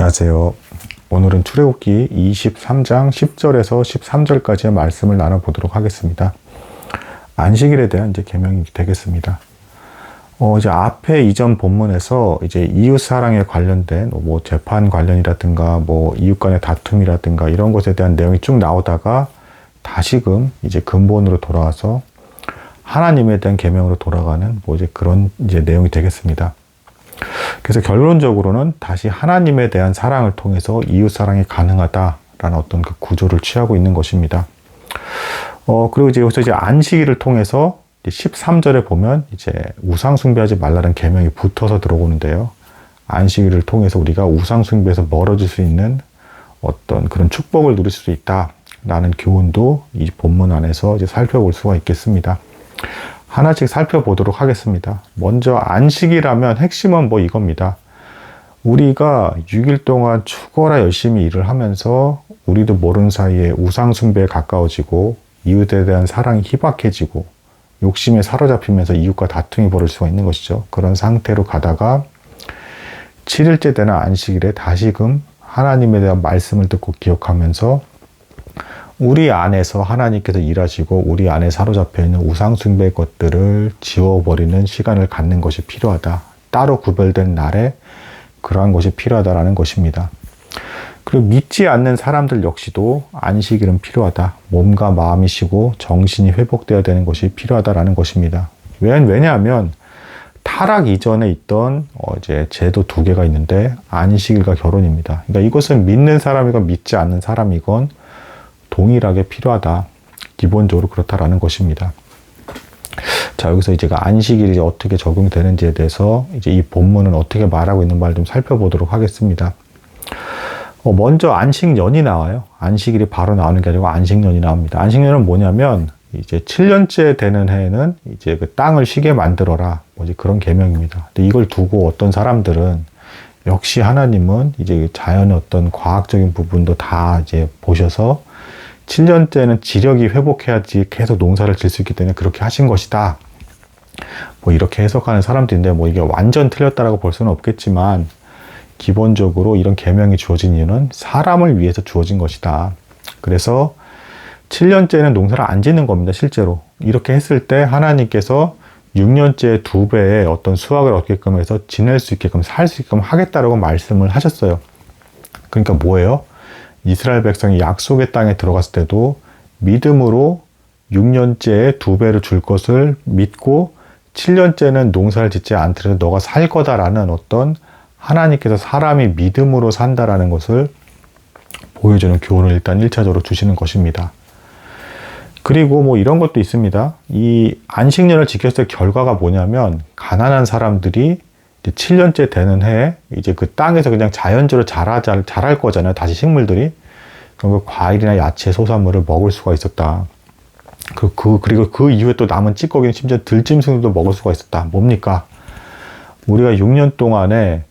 안녕하세요. 오늘은 출애굽기 23장 10절에서 13절까지의 말씀을 나눠보도록 하겠습니다. 안식일에 대한 이제 계명이 되겠습니다. 이제 앞에 이전 본문에서 이제 이웃 사랑에 관련된 뭐 재판 관련이라든가 뭐 이웃 간의 다툼이라든가 이런 것에 대한 내용이 쭉 나오다가 다시금 이제 근본으로 돌아와서 하나님에 대한 계명으로 돌아가는 뭐 이제 그런 이제 내용이 되겠습니다. 그래서 결론적으로는 다시 하나님에 대한 사랑을 통해서 이웃 사랑이 가능하다라는 어떤 그 구조를 취하고 있는 것입니다. 그리고 이제 여기서 이제 안식일을 통해서 13절에 보면 이제 우상 숭배하지 말라는 계명이 붙어서 들어오는데요. 안식일을 통해서 우리가 우상 숭배에서 멀어질 수 있는 어떤 그런 축복을 누릴 수 있다라는 교훈도 이 본문 안에서 이제 살펴볼 수가 있겠습니다. 하나씩 살펴보도록 하겠습니다. 먼저 안식이라면 핵심은 뭐 이겁니다. 우리가 6일 동안 죽어라 열심히 일을 하면서 우리도 모르는 사이에 우상 숭배에 가까워지고 이웃에 대한 사랑이 희박해지고 욕심에 사로잡히면서 이웃과 다툼이 벌어질 수가 있는 것이죠. 그런 상태로 가다가 7일째 되는 안식일에 다시금 하나님에 대한 말씀을 듣고 기억하면서 우리 안에서 하나님께서 일하시고 우리 안에 사로잡혀 있는 우상 숭배의 것들을 지워버리는 시간을 갖는 것이 필요하다. 따로 구별된 날에 그러한 것이 필요하다라는 것입니다. 그리고 믿지 않는 사람들 역시도 안식일은 필요하다. 몸과 마음이 쉬고 정신이 회복되어야 되는 것이 필요하다라는 것입니다. 왜냐하면 타락 이전에 있던 이제 제도 두 개가 있는데 안식일과 결혼입니다. 그러니까 이것은 믿는 사람이건 믿지 않는 사람이건 동일하게 필요하다. 기본적으로 그렇다라는 것입니다. 자, 여기서 이제 안식일이 어떻게 적용되는지에 대해서 이제 이 본문은 어떻게 말하고 있는 좀 살펴보도록 하겠습니다. 먼저 안식년이 나와요. 안식일이 바로 나오는 게 아니고 안식년이 나옵니다. 안식년은 뭐냐면 이제 7년째 되는 해에는 이제 그 땅을 쉬게 만들어라. 뭐지 그런 계명입니다. 근데 이걸 두고 어떤 사람들은 역시 하나님은 이제 자연의 어떤 과학적인 부분도 다 이제 보셔서 7년째는 지력이 회복해야지 계속 농사를 질 수 있기 때문에 그렇게 하신 것이다. 뭐 이렇게 해석하는 사람들인데 뭐 이게 완전 틀렸다라고 볼 수는 없겠지만 기본적으로 이런 계명이 주어진 이유는 사람을 위해서 주어진 것이다. 그래서 7년째는 농사를 안 짓는 겁니다. 실제로. 이렇게 했을 때 하나님께서 6년째 2배의 어떤 수확을 얻게끔 해서 지낼 수 있게끔 살 수 있게끔 하겠다라고 말씀을 하셨어요. 그러니까 뭐예요? 이스라엘 백성이 약속의 땅에 들어갔을 때도 믿음으로 6년째에 2배를 줄 것을 믿고 7년째는 농사를 짓지 않더라도 너가 살 거다라는 어떤 하나님께서 사람이 믿음으로 산다라는 것을 보여주는 교훈을 일단 1차적으로 주시는 것입니다. 그리고 뭐 이런 것도 있습니다. 이 안식년을 지켰을 때 결과가 뭐냐면 가난한 사람들이 이제 7년째 되는 해에 이제 그 땅에서 그냥 자연적으로 자랄 거잖아요. 다시 식물들이. 그럼 그 과일이나 야채, 소산물을 먹을 수가 있었다. 그리고 그 이후에 또 남은 찌꺼기는 심지어 들짐승도 먹을 수가 있었다. 뭡니까? 우리가 6년 동안에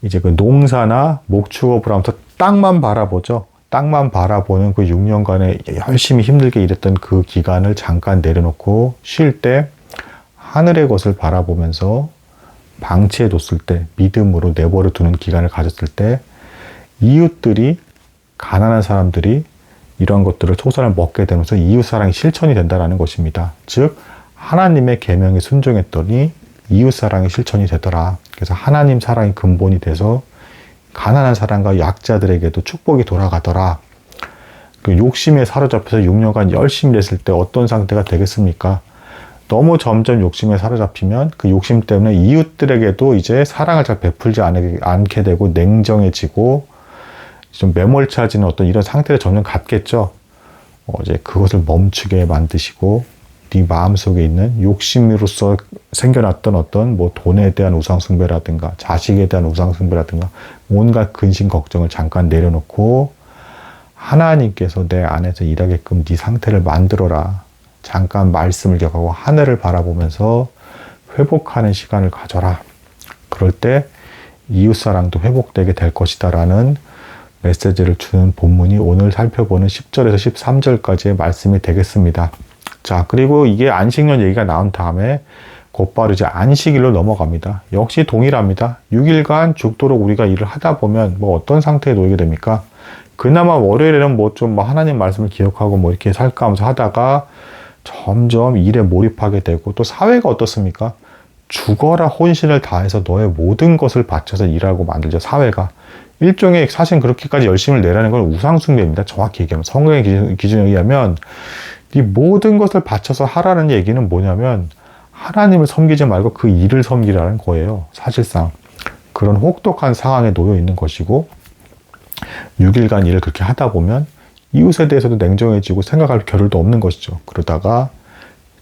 이제 그 농사나 목축업을 하면서 땅만 바라보죠. 땅만 바라보는 그 6년간에 열심히 힘들게 일했던 그 기간을 잠깐 내려놓고 쉴 때 하늘의 것을 바라보면서 방치해 뒀을 때 믿음으로 내버려 두는 기간을 가졌을 때 이웃들이 가난한 사람들이 이런 것들을 소산을 먹게 되면서 이웃사랑이 실천이 된다는 것입니다. 즉 하나님의 계명에 순종했더니 이웃사랑이 실천이 되더라. 그래서 하나님 사랑이 근본이 돼서 가난한 사람과 약자들에게도 축복이 돌아가더라. 그 욕심에 사로잡혀서 6년간 열심히 했을 때 어떤 상태가 되겠습니까? 너무 점점 욕심에 사로잡히면 그 욕심 때문에 이웃들에게도 이제 사랑을 잘 베풀지 않게 되고 냉정해지고 좀 매몰차지는 어떤 이런 상태를 점점 갖겠죠. 이제 그것을 멈추게 만드시고 네 마음속에 있는 욕심으로서 생겨났던 어떤 뭐 돈에 대한 우상숭배라든가 자식에 대한 우상숭배라든가 온갖 근심 걱정을 잠깐 내려놓고 하나님께서 내 안에서 일하게끔 네 상태를 만들어라. 잠깐 말씀을 기억하고 하늘을 바라보면서 회복하는 시간을 가져라. 그럴 때 이웃사랑도 회복되게 될 것이다 라는 메시지를 주는 본문이 오늘 살펴보는 10절에서 13절까지의 말씀이 되겠습니다. 자, 그리고 이게 안식년 얘기가 나온 다음에 곧바로 이제 안식일로 넘어갑니다. 역시 동일합니다. 6일간 죽도록 우리가 일을 하다 보면 뭐 어떤 상태에 놓이게 됩니까? 그나마 월요일에는 뭐 좀 뭐 하나님 말씀을 기억하고 뭐 이렇게 살까 하면서 하다가 점점 일에 몰입하게 되고, 또 사회가 어떻습니까? 죽어라 혼신을 다해서 너의 모든 것을 바쳐서 일하고 만들죠, 사회가. 일종의, 사실 그렇게까지 열심을 내라는 건 우상숭배입니다. 정확히 얘기하면. 성경의 기준에 의하면 이 모든 것을 바쳐서 하라는 얘기는 뭐냐면 하나님을 섬기지 말고 그 일을 섬기라는 거예요. 사실상 그런 혹독한 상황에 놓여 있는 것이고, 6일간 일을 그렇게 하다 보면 이웃에 대해서도 냉정해지고 생각할 겨를도 없는 것이죠. 그러다가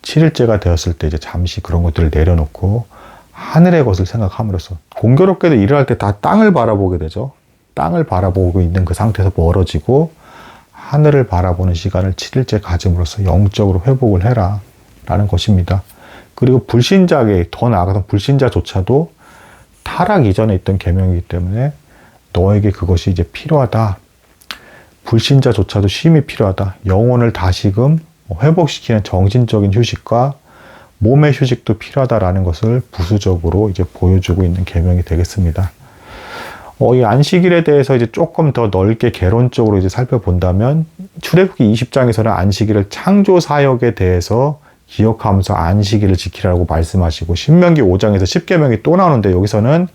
7일째가 되었을 때 이제 잠시 그런 것들을 내려놓고 하늘의 것을 생각함으로써, 공교롭게도 일을 할 때 다 땅을 바라보게 되죠. 땅을 바라보고 있는 그 상태에서 멀어지고 하늘을 바라보는 시간을 7일째 가짐으로써 영적으로 회복을 해라 라는 것입니다. 그리고 불신자에게, 더 나아가서 불신자조차도 타락 이전에 있던 계명이기 때문에 너에게 그것이 이제 필요하다. 불신자조차도 쉼이 필요하다. 영혼을 다시금 회복시키는 정신적인 휴식과 몸의 휴식도 필요하다라는 것을 부수적으로 이제 보여주고 있는 계명이 되겠습니다. 이 안식일에 대해서 이제 조금 더 넓게 개론적으로 이제 살펴본다면, 출애굽기 20장에서는 안식일을 창조 사역에 대해서 기억하면서 안식일을 지키라고 말씀하시고, 신명기 5장에서 10계명이 또 나오는데, 여기서는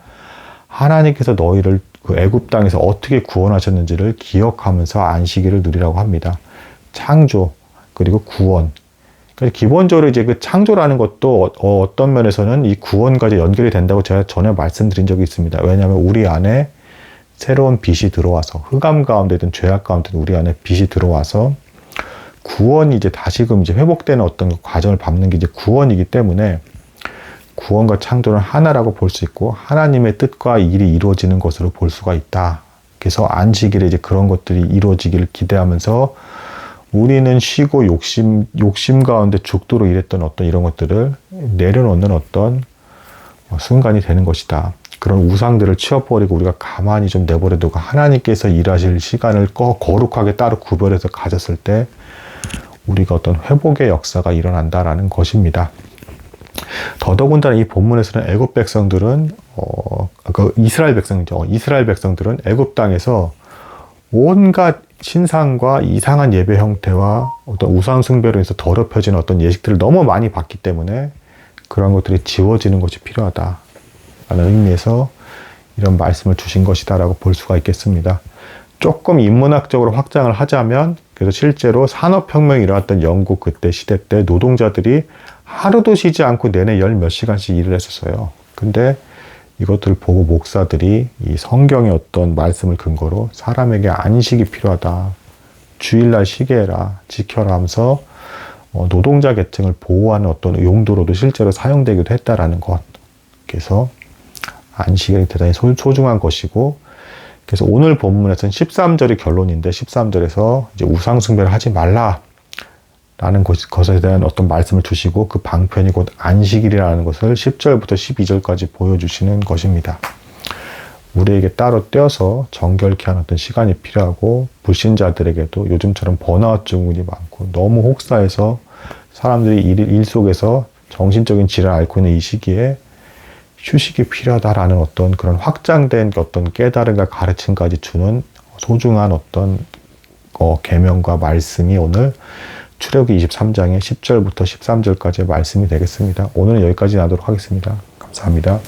하나님께서 너희를 그 애굽 땅에서 어떻게 구원하셨는지를 기억하면서 안식일을 누리라고 합니다. 창조 그리고 구원. 그러니까 기본적으로 이제 그 창조라는 것도 어떤 면에서는 이 구원까지 연결이 된다고 제가 전에 말씀드린 적이 있습니다. 왜냐하면 우리 안에 새로운 빛이 들어와서, 흑암 가운데든 죄악 가운데든 우리 안에 빛이 들어와서 구원이 이제 다시금 이제 회복되는 어떤 과정을 밟는 게 이제 구원이기 때문에, 구원과 창조는 하나라고 볼 수 있고 하나님의 뜻과 일이 이루어지는 것으로 볼 수가 있다. 그래서 안식일에 이제 그런 것들이 이루어지기를 기대하면서 우리는 쉬고 욕심 가운데 죽도록 일했던 어떤 이런 것들을 내려놓는 어떤 순간이 되는 것이다. 그런 우상들을 치워버리고 우리가 가만히 좀 내버려두고 하나님께서 일하실 시간을 거룩하게 따로 구별해서 가졌을 때 우리가 어떤 회복의 역사가 일어난다라는 것입니다. 더더군다나 이 본문에서는 애굽 백성들은 이스라엘 백성이죠. 이스라엘 백성들은 애굽 땅에서 온갖 신상과 이상한 예배 형태와 어떤 우상 숭배로 해서 더럽혀진 어떤 예식들을 너무 많이 봤기 때문에 그런 것들이 지워지는 것이 필요하다라는 의미에서 이런 말씀을 주신 것이다라고 볼 수가 있겠습니다. 조금 인문학적으로 확장을 하자면, 그래서 실제로 산업혁명이 일어났던 영국 그때 시대 때 노동자들이 하루도 쉬지 않고 내내 열 몇 시간씩 일을 했었어요. 근데 이것들을 보고 목사들이 이 성경의 어떤 말씀을 근거로 사람에게 안식이 필요하다, 주일날 쉬게 해라, 지켜라 하면서 노동자 계층을 보호하는 어떤 용도로도 실제로 사용되기도 했다라는 것. 그래서 안식이 대단히 소중한 것이고, 그래서 오늘 본문에서는 13절이 결론인데 13절에서 이제 우상숭배를 하지 말라 라는 것에 대한 어떤 말씀을 주시고, 그 방편이 곧 안식일이라는 것을 10절부터 12절까지 보여주시는 것입니다. 우리에게 따로 떼어서 정결케 하는 어떤 시간이 필요하고, 불신자들에게도 요즘처럼 번아웃 증후군이 많고 너무 혹사해서 사람들이 일 속에서 정신적인 질환을 앓고 있는 이 시기에 휴식이 필요하다라는 어떤 그런 확장된 어떤 깨달음과 가르침까지 주는 소중한 어떤 계명과 말씀이 오늘 출애굽기 23장의 10절부터 13절까지의 말씀이 되겠습니다. 오늘은 여기까지 나도록 하겠습니다. 감사합니다.